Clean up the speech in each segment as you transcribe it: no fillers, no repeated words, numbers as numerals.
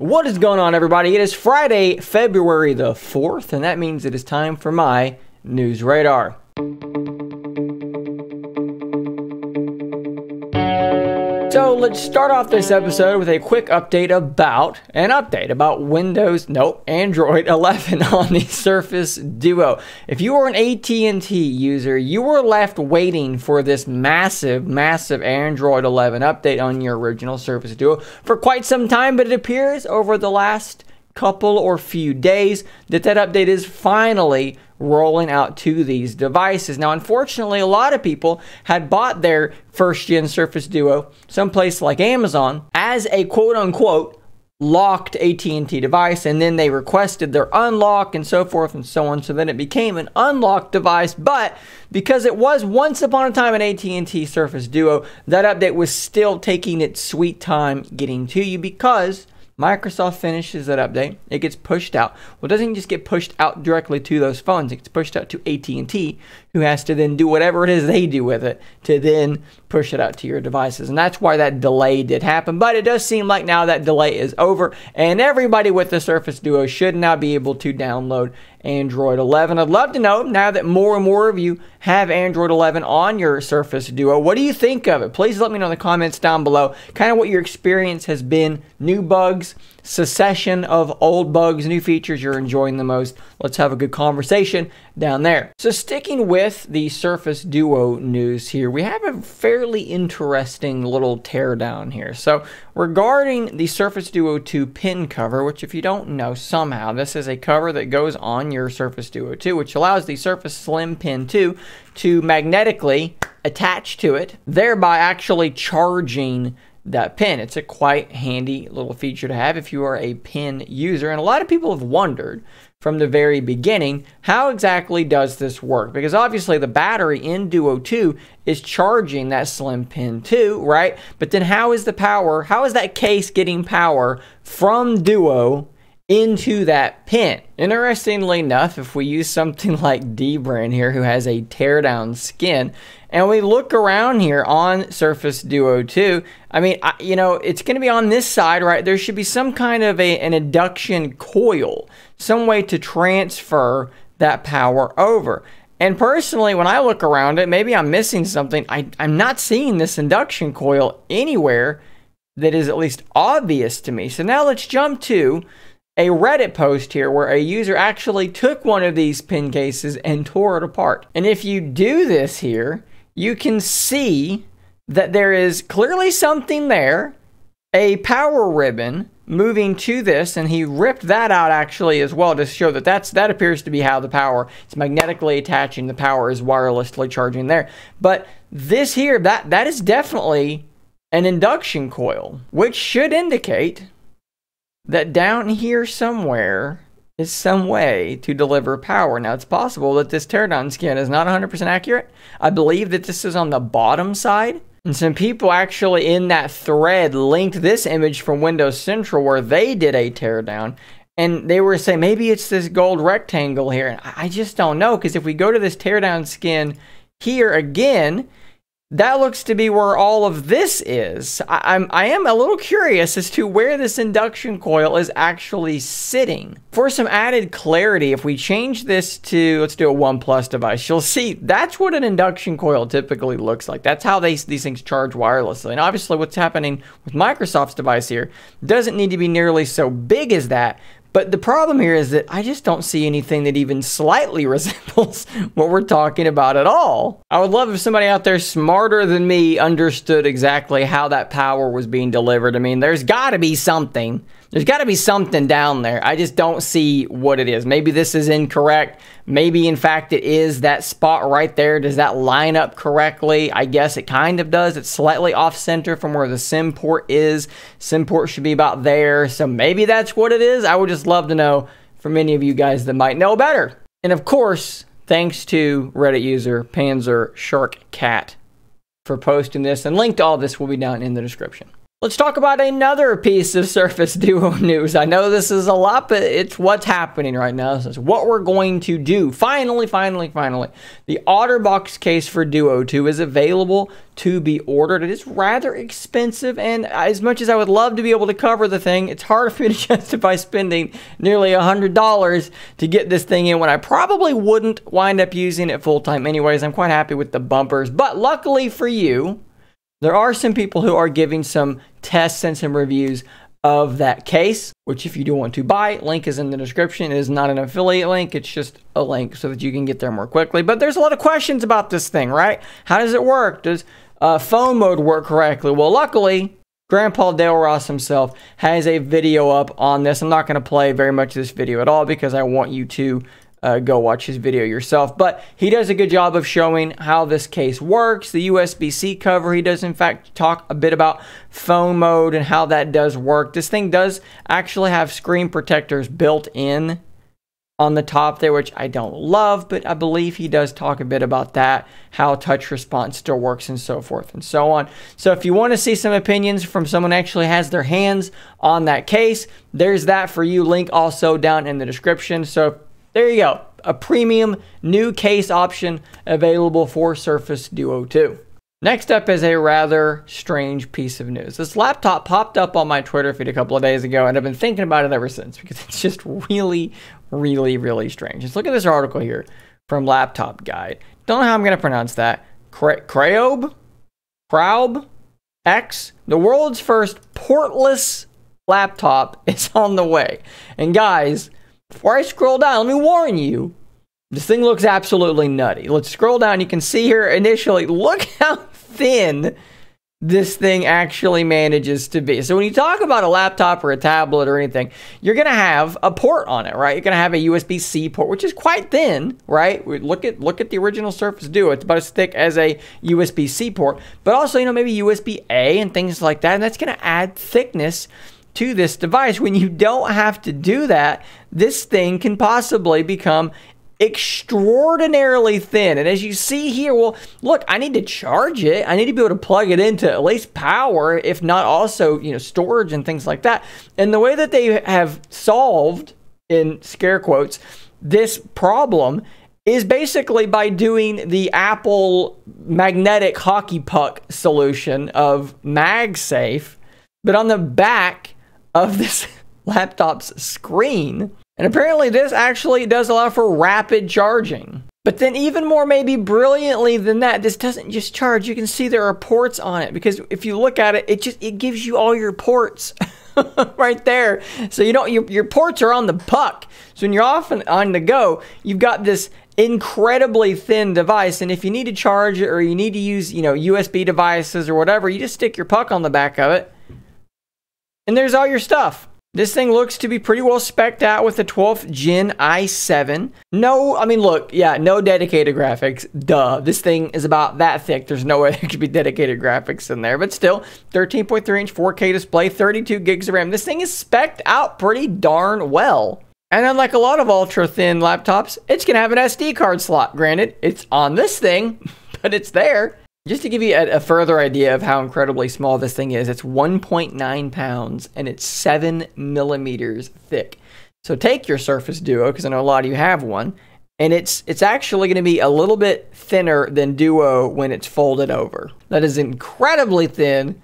What is going on, everybody? It is Friday, February the 4th, and that means it is time for my News Radar. So let's start off this episode with a quick update about Android 11 on the Surface Duo. If you are an AT&T user, you were left waiting for this massive Android 11 update on your original Surface Duo for quite some time, but it appears over the last couple or few days that update is finally rolling out to these devices. Now, unfortunately, a lot of people had bought their first-gen Surface Duo someplace like Amazon as a quote-unquote locked AT&T device, and then they requested their unlock and so forth and so on, so then it became an unlocked device. But because it was once upon a time an AT&T Surface Duo, that update was still taking its sweet time getting to you because Microsoft finishes that update, it gets pushed out. Well, it doesn't just get pushed out directly to those phones, it gets pushed out to AT&T, who has to then do whatever it is they do with it to then push it out to your devices. And that's why that delay did happen. But it does seem like now that delay is over, and everybody with the Surface Duo should now be able to download Android 11. I'd love to know, now that more and more of you have Android 11 on your Surface Duo, what do you think of it? Please let me know in the comments down below kind of what your experience has been. New bugs, succession of old bugs, new features you're enjoying the most. Let's have a good conversation down there. So sticking with the Surface Duo news here, we have a fairly interesting little teardown here. So regarding the Surface Duo 2 pin cover, which if you don't know somehow, this is a cover that goes on your Surface Duo 2, which allows the Surface Slim Pin 2 to magnetically attach to it, thereby actually charging that pin. It's a quite handy little feature to have if you are a pin user. And a lot of people have wondered from the very beginning, how exactly does this work? Because obviously the battery in Duo 2 is charging that Slim Pin 2, right? But then how is that case getting power from Duo into that pin? Interestingly enough, if we use something like D-Brand here, who has a teardown skin, and we look around here on Surface Duo 2, I mean, you know, it's going to be on this side, right? There should be some kind of an induction coil, some way to transfer that power over. And personally, when I look around it, maybe I'm missing something. I'm not seeing this induction coil anywhere that is at least obvious to me. So now let's jump to a Reddit post here where a user actually took one of these pin cases and tore it apart. And if you do this here, you can see that there is clearly something there, a power ribbon moving to this, and he ripped that out actually as well to show that that appears to be how the power is magnetically attaching. The power is wirelessly charging there. But this here, that is definitely an induction coil, which should indicate that down here somewhere is some way to deliver power. Now, it's possible that this teardown skin is not 100% accurate. I believe that this is on the bottom side. And some people actually in that thread linked this image from Windows Central where they did a teardown. And they were saying maybe it's this gold rectangle here. And I just don't know, because if we go to this teardown skin here again, that looks to be where all of this is. I am a little curious as to where this induction coil is actually sitting. For some added clarity, if we change this to, let's do a OnePlus device, you'll see that's what an induction coil typically looks like. That's how these things charge wirelessly. And obviously what's happening with Microsoft's device here doesn't need to be nearly so big as that. But the problem here is that I just don't see anything that even slightly resembles what we're talking about at all. I would love if somebody out there smarter than me understood exactly how that power was being delivered. I mean, there's got to be something. There's got to be something down there. I just don't see what it is. Maybe this is incorrect. Maybe, in fact, it is that spot right there. Does that line up correctly? I guess it kind of does. It's slightly off-center from where the SIM port is. SIM port should be about there. So maybe that's what it is. I would just love to know from any of you guys that might know better. And, of course, thanks to Reddit user Panzer Shark Cat for posting this. And link to all this will be down in the description. Let's talk about another piece of Surface Duo news. I know this is a lot, but it's what's happening right now. This is what we're going to do. Finally. The Otterbox case for Duo 2 is available to be ordered. It is rather expensive, and as much as I would love to be able to cover the thing, it's hard for me to justify spending nearly $100 to get this thing in when I probably wouldn't wind up using it full-time anyways. I'm quite happy with the bumpers, but luckily for you, there are some people who are giving some tests and some reviews of that case, which if you do want to buy, link is in the description. It is not an affiliate link. It's just a link so that you can get there more quickly. But there's a lot of questions about this thing, right? How does it work? Does phone mode work correctly? Well, luckily, Grandpa Dale Ross himself has a video up on this. I'm not going to play very much of this video at all because I want you to go watch his video yourself, but he does a good job of showing how this case works. The USB-C cover, he does in fact talk a bit about phone mode and how that does work. This thing does actually have screen protectors built in on the top there, which I don't love, but I believe he does talk a bit about that, how touch response still works and so forth and so on. So if you want to see some opinions from someone who actually has their hands on that case, there's that for you. Link also down in the description. So there you go, a premium new case option available for Surface Duo 2. Next up is a rather strange piece of news. This laptop popped up on my Twitter feed a couple of days ago, and I've been thinking about it ever since because it's just really strange. Just look at this article here from Laptop Guide. Don't know how I'm going to pronounce that. Kraub X. The world's first portless laptop is on the way. And guys, before I scroll down, let me warn you, this thing looks absolutely nutty. Let's scroll down. You can see here initially, look how thin this thing actually manages to be. So when you talk about a laptop or a tablet or anything, you're going to have a port on it, right? You're going to have a USB-C port, which is quite thin, right? Look at the original Surface Duo. It's about as thick as a USB-C port, but also, you know, maybe USB-A and things like that. And that's going to add thickness to this device. When you don't have to do that, this thing can possibly become extraordinarily thin. And as you see here, well, look, I need to charge it. I need to be able to plug it into at least power, if not also, you know, storage and things like that. And the way that they have solved, in scare quotes, this problem is basically by doing the Apple magnetic hockey puck solution of MagSafe, but on the back of this laptop's screen. And apparently this actually does allow for rapid charging. But then even more maybe brilliantly than that, this doesn't just charge. You can see there are ports on it, because if you look at it, it gives you all your ports right there. So you don't, your ports are on the puck. So when you're off and on the go, you've got this incredibly thin device, and if you need to charge it or you need to use, you know, USB devices or whatever, you just stick your puck on the back of it. And there's all your stuff. This thing looks to be pretty well spec'd out with the 12th Gen i7. No, I mean, look, yeah, no dedicated graphics. Duh. This thing is about that thick. There's no way there could be dedicated graphics in there. But still, 13.3-inch 4K display, 32 gigs of RAM. This thing is spec'd out pretty darn well. And unlike a lot of ultra-thin laptops, it's going to have an SD card slot. Granted, it's on this thing, but it's there. Just to give you a further idea of how incredibly small this thing is, it's 1.9 pounds and it's 7 millimeters thick. So take your Surface Duo, because I know a lot of you have one, and it's actually going to be a little bit thinner than Duo when it's folded over. That is incredibly thin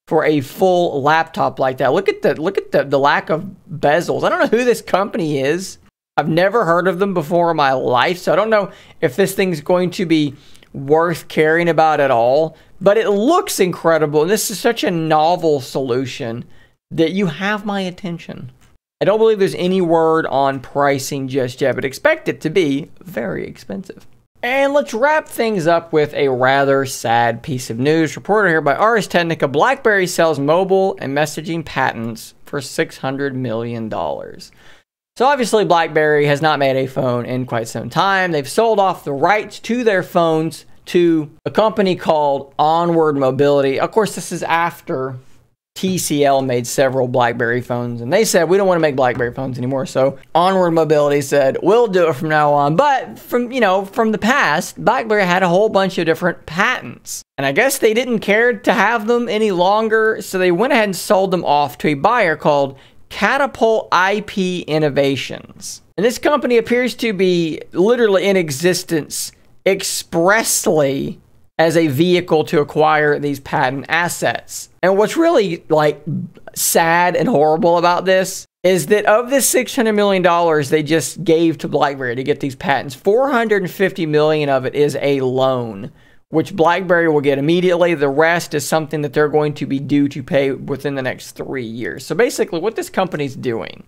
for a full laptop like that. Look at the lack of bezels. I don't know who this company is. I've never heard of them before in my life, so I don't know if this thing's going to be worth caring about at all, but it looks incredible, and this is such a novel solution that you have my attention. I don't believe there's any word on pricing just yet, but expect it to be very expensive. And let's wrap things up with a rather sad piece of news. Reported here by Ars Technica, BlackBerry sells mobile and messaging patents for $600 million. So obviously BlackBerry has not made a phone in quite some time. They've sold off the rights to their phones to a company called Onward Mobility. Of course, this is after TCL made several BlackBerry phones, and they said, we don't want to make BlackBerry phones anymore. So Onward Mobility said, we'll do it from now on. But from the past, BlackBerry had a whole bunch of different patents. And I guess they didn't care to have them any longer, so they went ahead and sold them off to a buyer called Catapult IP Innovations. And this company appears to be literally in existence expressly as a vehicle to acquire these patent assets. And what's really sad and horrible about this is that of this $600 million they just gave to BlackBerry to get these patents, $450 million of it is a loan, which BlackBerry will get immediately. The rest is something that they're going to be due to pay within the next 3 years. So basically what this company's doing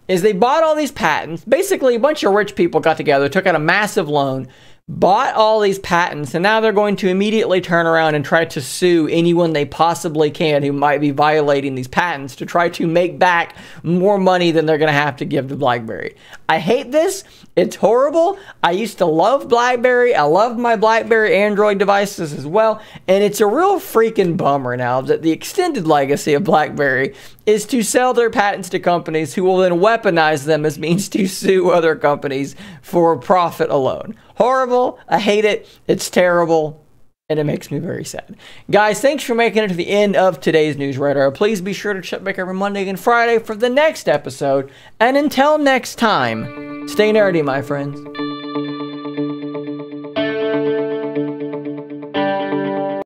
is they bought all these patents. Basically, a bunch of rich people got together, took out a massive loan, bought all these patents, and now they're going to immediately turn around and try to sue anyone they possibly can who might be violating these patents to try to make back more money than they're going to have to give to BlackBerry. I hate this. It's horrible. I used to love BlackBerry. I love my BlackBerry Android devices as well, and it's a real freaking bummer now that the extended legacy of BlackBerry is to sell their patents to companies who will then weaponize them as means to sue other companies for profit alone. Horrible. I hate it. It's terrible. And it makes me very sad. Guys, thanks for making it to the end of today's News Radar. Please be sure to check back every Monday and Friday for the next episode. And until next time, stay nerdy, my friends.